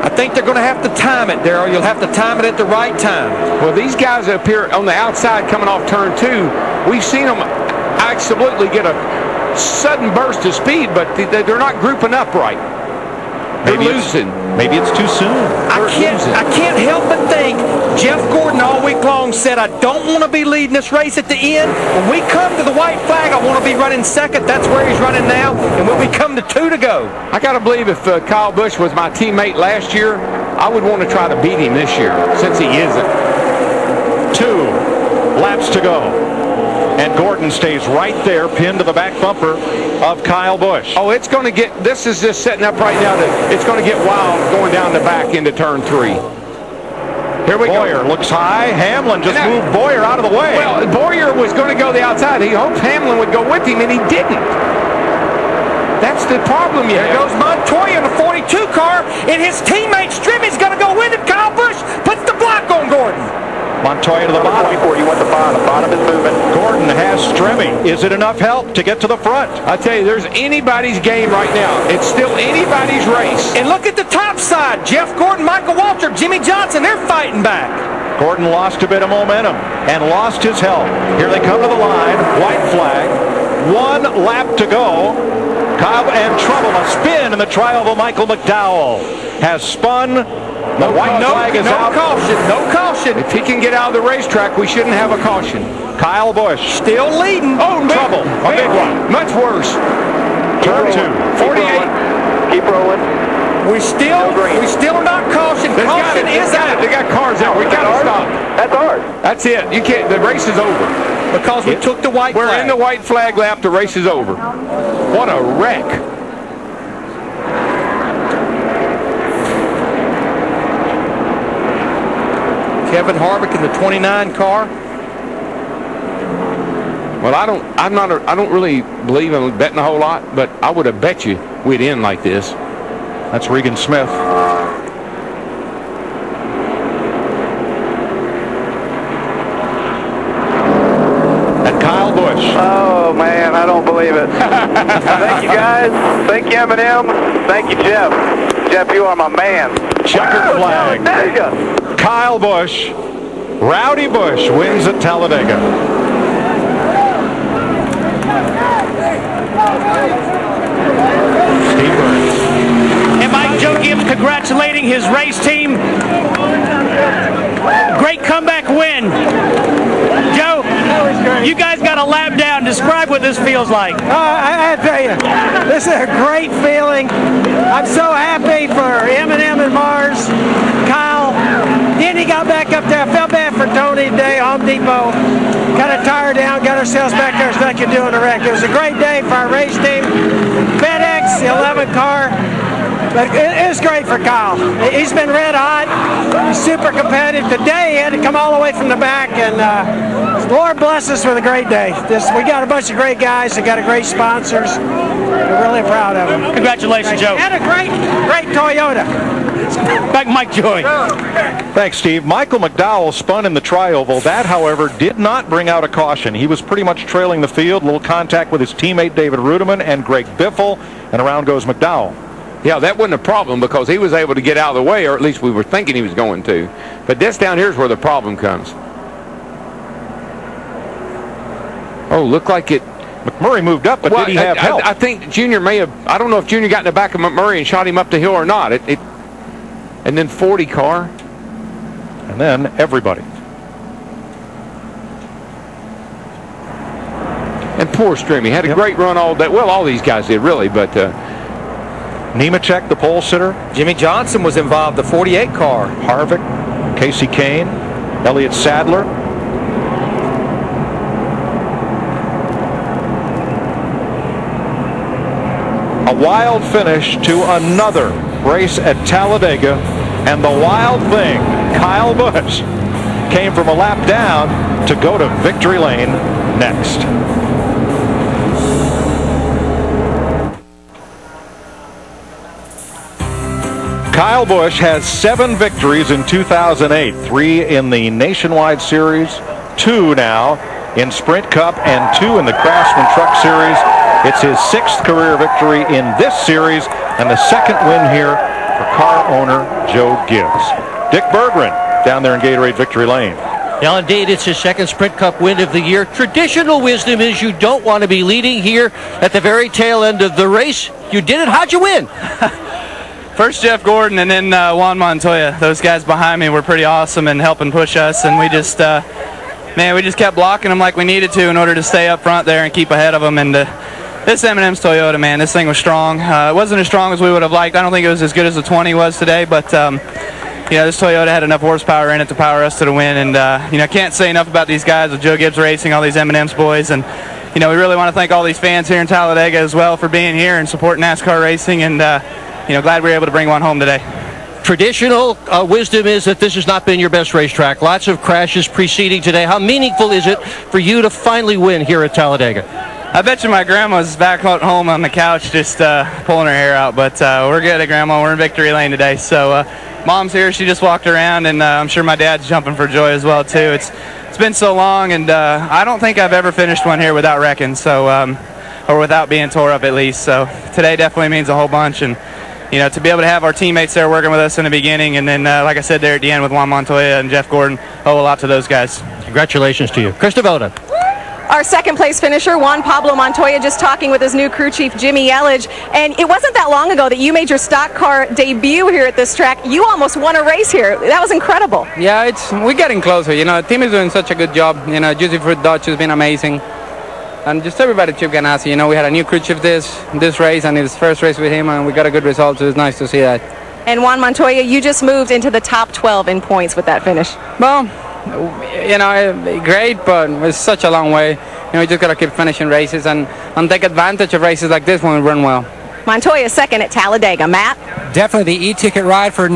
I think they're going to have to time it, Darrell. You'll have to time it at the right time. Well, these guys up here on the outside coming off turn 2, we've seen them absolutely get a sudden burst of speed, but they're not grouping up right. They're losing. Maybe it's too soon. I can't help but think Jeff Gordon all week long said, I don't want to be leading this race at the end. When we come to the white flag, I want to be running second. That's where he's running now. And when we come to 2 to go. I got to believe if Kyle Busch was my teammate last year, I would want to try to beat him this year, since he isn't. 2 laps to go. And Gordon stays right there, pinned to the back bumper of Kyle Busch. Oh, it's going to get, this is just setting up right now. It's going to get wild going down the back into turn 3. Here we go. Boyer looks high. Hamlin just moved Boyer out of the way. Well, Boyer was going to go the outside. He hoped Hamlin would go with him, and he didn't. That's the problem you have. There goes Montoya in the 42 car, and his teammate Strimy's going to go with him. Kyle Busch puts the block on Gordon. Montoya to the bottom. You want the bottom. Bottom is moving. Gordon has Stremme. Is it enough help to get to the front? I tell you, there's anybody's game right now. It's still anybody's race. And look at the top side. Jeff Gordon, Michael Walter, Jimmy Johnson, they're fighting back. Gordon lost a bit of momentum and lost his help. Here they come to the line. White flag. 1 lap to go. Cobb and trouble. A spin in the trial of Michael McDowell. Has spun. The white flag is out. No caution. If he can get out of the racetrack, we shouldn't have a caution. Kyle Busch still leading. Oh, trouble. A big one. Much worse. Turn 2. 48. Keep rolling. We still are not caution. Caution is out. They got cars out. We got to stop. That's ours. That's it. You can't. The race is over because we took the white flag. We're in the white flag lap. The race is over. What a wreck. Kevin Harvick in the 29 car. Well, I don't really believe in betting a whole lot, but I would have bet you we'd end like this. That's Regan Smith. And Kyle Busch. Oh man, I don't believe it. Thank you guys. Thank you, Eminem. Thank you, Jeff. Jeff, you are my man. Checkered flag. Talladega. Kyle Busch, Rowdy Busch wins at Talladega. Steve Burns. And Mike Joe Gibbs congratulating his race team. Great comeback win. Joe, you guys got a lap down. Describe what this feels like. I tell you, this is a great feeling. I'm so happy for Eminem and Mars, Kyle. Then he got back up there. I felt bad for Tony today, Home Depot. Got a tire down, got ourselves back there so I could do in a wreck. It was a great day for our race team. FedEx, the 11 car. But it was great for Kyle. He's been red hot. He's super competitive. Today he had to come all the way from the back, and Lord bless us with a great day. We got a bunch of great guys. We got a great sponsors. We're really proud of them. Congratulations, Joe. And a great Toyota. Back Mike Joy. Thanks, Steve. Michael McDowell spun in the tri-oval. That, however, did not bring out a caution. He was pretty much trailing the field. A little contact with his teammate David Rudiman and Greg Biffle, and around goes McDowell. Yeah, that wasn't a problem because he was able to get out of the way, or at least we were thinking he was going to. But this down here is where the problem comes. Oh, looked like it. McMurray moved up, but did he have help? I think Junior may have. I don't know if Junior got in the back of McMurray and shot him up the hill or not. And then 40 car. And then everybody. And poor Stremme had a great run all day. Well, all these guys did, really, but... Nemechek, the pole sitter. Jimmy Johnson was involved, the 48 car. Harvick, Casey Kane, Elliott Sadler. A wild finish to another race at Talladega, and the wild thing, Kyle Busch came from a lap down to go to victory lane next. Kyle Busch has 7 victories in 2008, 3 in the Nationwide Series, 2 now in Sprint Cup, and 2 in the Craftsman Truck Series. It's his 6th career victory in this series and the 2nd win here for car owner Joe Gibbs. Dick Berggren down there in Gatorade Victory Lane. Now, indeed, it's his second Sprint Cup win of the year. Traditional wisdom is you don't want to be leading here at the very tail end of the race. You did it. How'd you win? First Jeff Gordon and then Juan Montoya. Those guys behind me were pretty awesome and helping push us, and we just kept blocking them like we needed to in order to stay up front there and keep ahead of them. And this M&M's Toyota, man, this thing was strong. It wasn't as strong as we would have liked. I don't think it was as good as the 20 was today, but this Toyota had enough horsepower in it to power us to the win. And I can't say enough about these guys with Joe Gibbs Racing, all these M&M's boys, and we really want to thank all these fans here in Talladega as well for being here and supporting NASCAR racing. And glad we were able to bring one home today. Traditional wisdom is that this has not been your best racetrack. Lots of crashes preceding today. How meaningful is it for you to finally win here at Talladega? I bet you my grandma's back home on the couch just pulling her hair out, but we're good at Grandma. We're in Victory Lane today. So Mom's here. She just walked around, and I'm sure my dad's jumping for joy as well, too. It's been so long, and I don't think I've ever finished one here without wrecking, or without being tore up at least. So today definitely means a whole bunch, and to be able to have our teammates there working with us in the beginning, and then, like I said there at the end with Juan Montoya and Jeff Gordon, owe a lot to those guys. Congratulations to you. Chris Devoda. Our second place finisher, Juan Pablo Montoya, just talking with his new crew chief, Jimmy Elledge. And it wasn't that long ago that you made your stock car debut here at this track. You almost won a race here. That was incredible. Yeah, we're getting closer. The team is doing such a good job. Juicy Fruit Dodge has been amazing. And just everybody, Chip Ganassi, we had a new crew chief this race, and it's first race with him, and we got a good result, so it's nice to see that. And Juan Montoya, you just moved into the top 12 in points with that finish. Well, great, but it's such a long way. We just got to keep finishing races and take advantage of races like this when we run well. Montoya second at Talladega. Matt? Definitely the e-ticket ride for